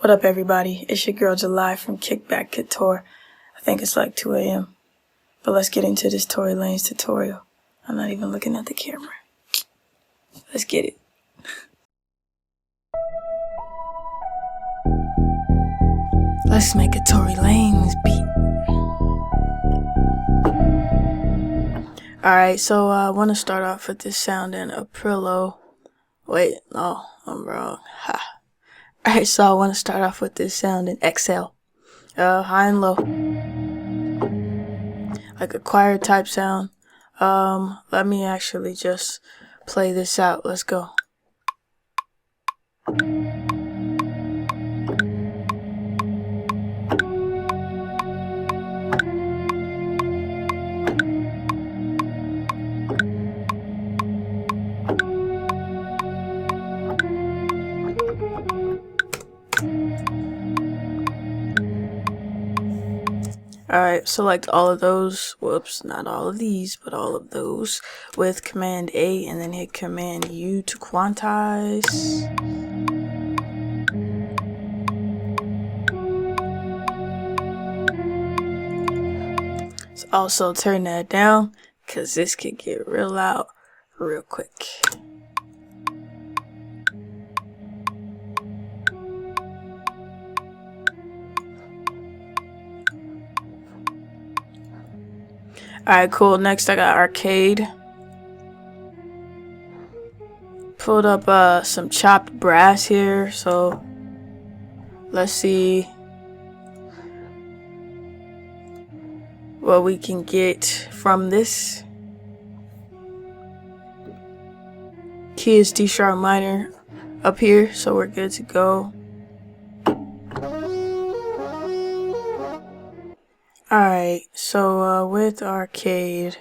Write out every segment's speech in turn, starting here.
What up, everybody? It's your girl July from Kickback Couture. I think it's like 2 a.m. But let's get into this Tory Lanez tutorial. I'm not even looking at the camera. Let's get it. Let's make a Tory Lanez beat. Alright, so I want to start off with this sound in Aprillo. Wait, no, I'm wrong. Ha. Alright, so I want to start off with this sound in XL. High and low. Like a choir type sound. Let me actually just play this out. Let's go. Alright, select all of those, whoops, not all of these, but all of those with Command A and then hit Command U to quantize. So also turn that down, cause this could get real loud real quick. Alright, cool. Next I got arcade. Pulled up some chopped brass here, so let's see what we can get from this. Key is D sharp minor up here, so we're good to go. Alright, so with arcade,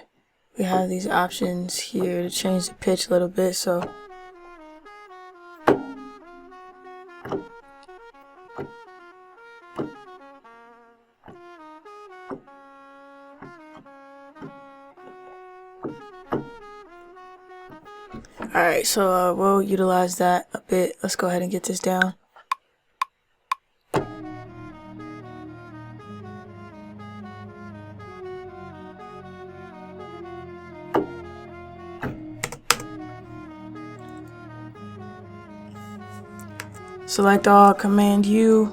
we have these options here to change the pitch a little bit, so alright, so we'll utilize that a bit. Let's go ahead and get this down. Select all, Command U.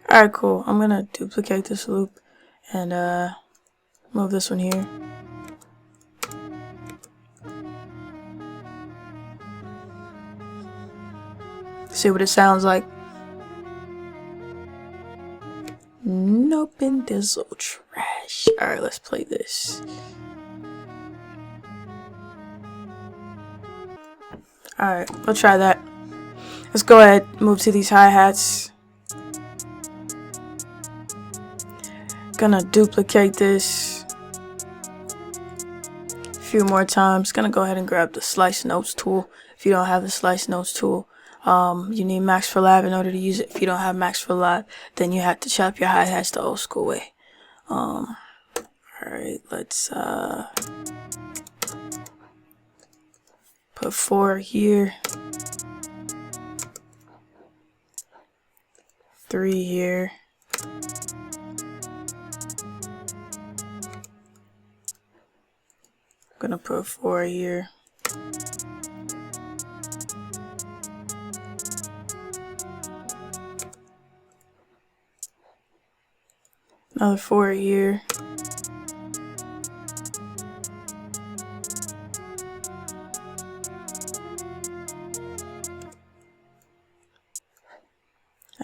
Alright, cool. I'm gonna duplicate this loop and move this one here. See what it sounds like. Nope, and dizzle trash. Alright, let's play this. Alright, we'll try that. Let's go ahead, move to these hi-hats. Gonna duplicate this a few more times. Gonna go ahead and grab the slice notes tool. If you don't have the slice notes tool, you need Max for Lab in order to use it. If you don't have Max for Lab, then you have to chop your hi-hats the old school way. Alright, let's put 4 here, 3 here, gonna put 4 here. Another 4 here.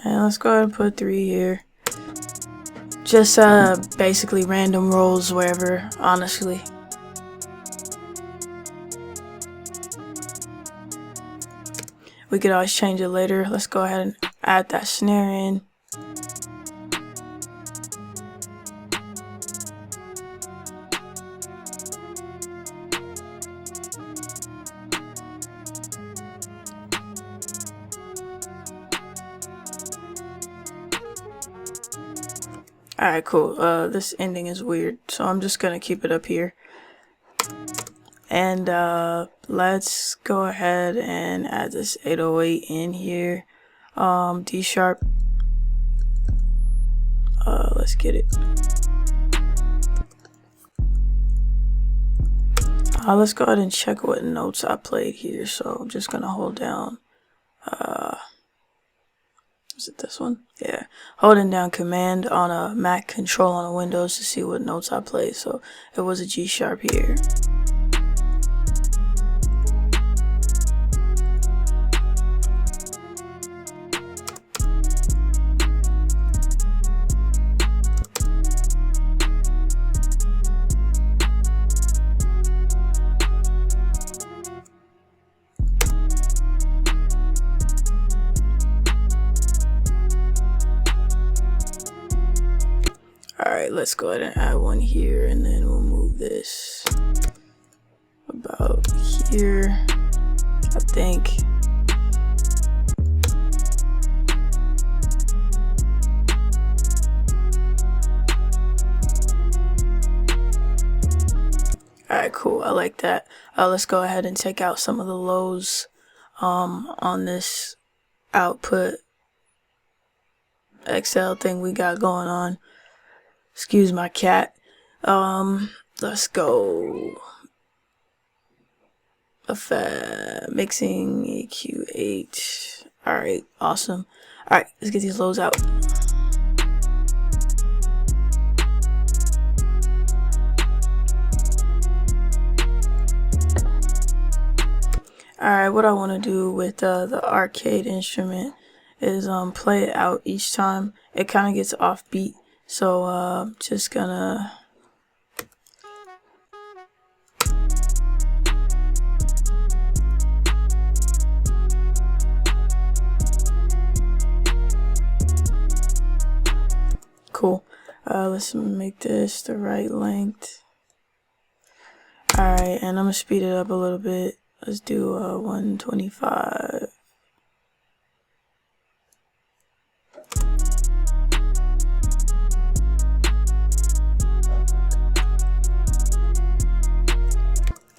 And let's go ahead and put 3 here. Just basically random rolls wherever, honestly. We could always change it later. Let's go ahead and add that snare in. Alright, cool. This ending is weird, so I'm just gonna keep it up here. And let's go ahead and add this 808 in here. D sharp. Let's get it. Let's go ahead and check what notes I played here. So I'm just gonna hold down. Is it this one? Yeah. Holding down Command on a Mac, Control on a Windows to see what notes I played. So it was a G sharp here. Alright, let's go ahead and add one here, and then we'll move this about here, I think. Alright, cool, I like that. Let's go ahead and take out some of the lows on this output Excel thing we got going on. Excuse my cat. Let's go. Mixing EQ8. Alright, awesome. Alright, let's get these lows out. Alright, what I want to do with the arcade instrument is play it out each time. It kind of gets offbeat. So just gonna cool. Let's make this the right length. Alright, and I'm gonna speed it up a little bit. Let's do 125.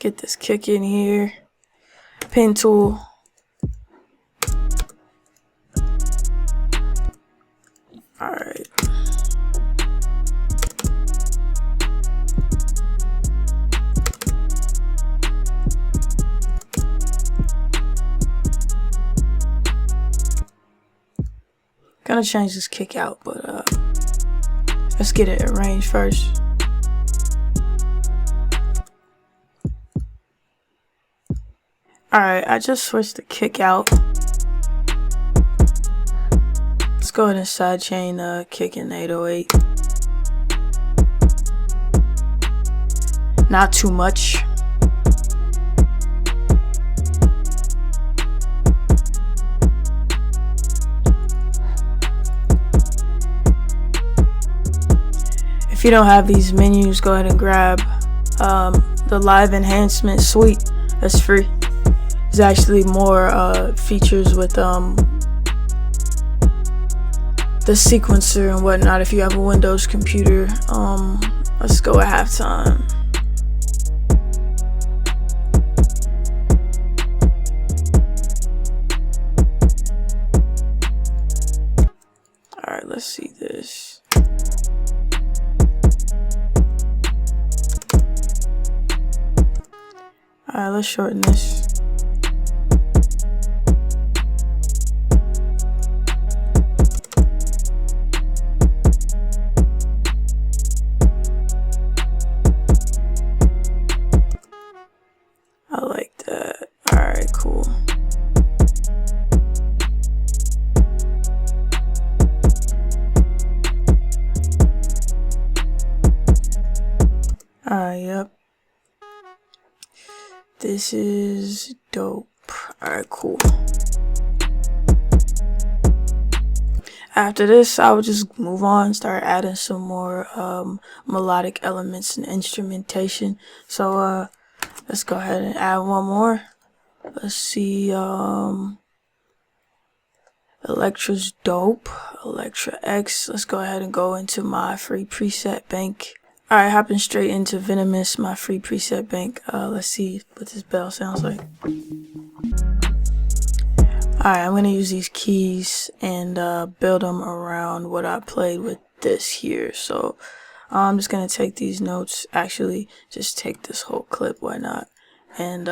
Get this kick in here. Pen tool. Alright. Gonna change this kick out, but let's get it arranged first. Alright, I just switched the kick out. Let's go ahead and sidechain kick in 808. Not too much. If you don't have these menus, go ahead and grab the Live Enhancement Suite. That's free. There's actually more features with the sequencer and whatnot if you have a Windows computer. Let's go at halftime. Alright, let's see this. Alright, let's shorten this. I like that. Alright, cool. Yep. This is dope. Alright, cool. After this, I would just move on, start adding some more melodic elements and instrumentation. So let's go ahead and add one more. Let's see. Electra's dope. Electra X. Let's go ahead and go into my free preset bank. Alright, hopping straight into Venomous, my free preset bank. Let's see what this bell sounds like. Alright, I'm gonna use these keys and build them around what I played with this here. So I'm just gonna take these notes, actually just take this whole clip, why not? And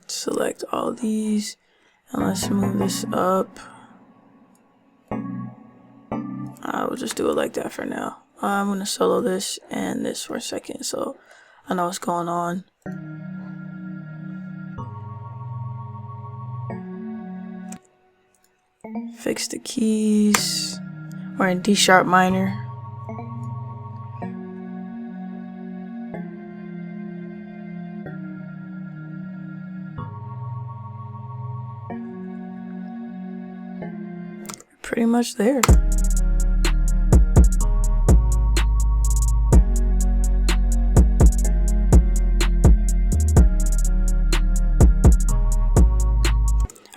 select all these, and let's move this up. I will just do it like that for now. I'm gonna solo this and this for a second so I know what's going on. Fix the keys. We're in D sharp minor. Pretty much there.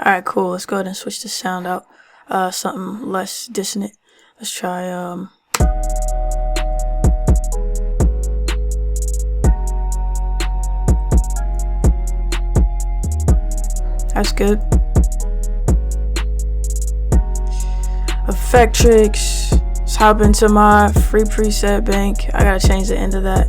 Alright, cool. Let's go ahead and switch the sound out. Something less dissonant. Let's try that's good. Effectrix. Let's hop into my free preset bank. I gotta change the end of that.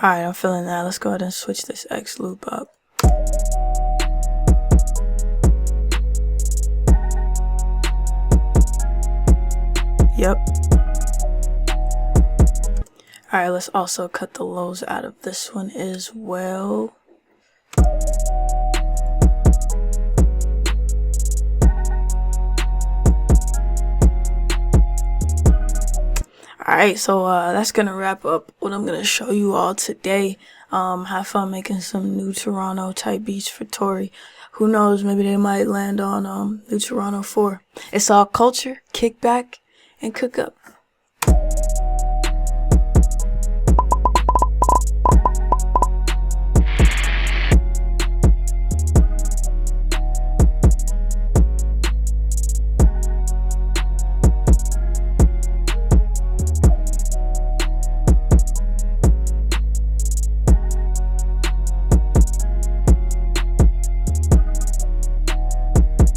Alright, I'm feeling that. Let's go ahead and switch this X loop up. Yep. Alright, let's also cut the lows out of this one as well. Alright, so that's gonna wrap up what I'm gonna show you all today. Have fun making some new Toronto type beats for Tory. Who knows, maybe they might land on new Toronto 4. It's all culture, kickback, and cook up.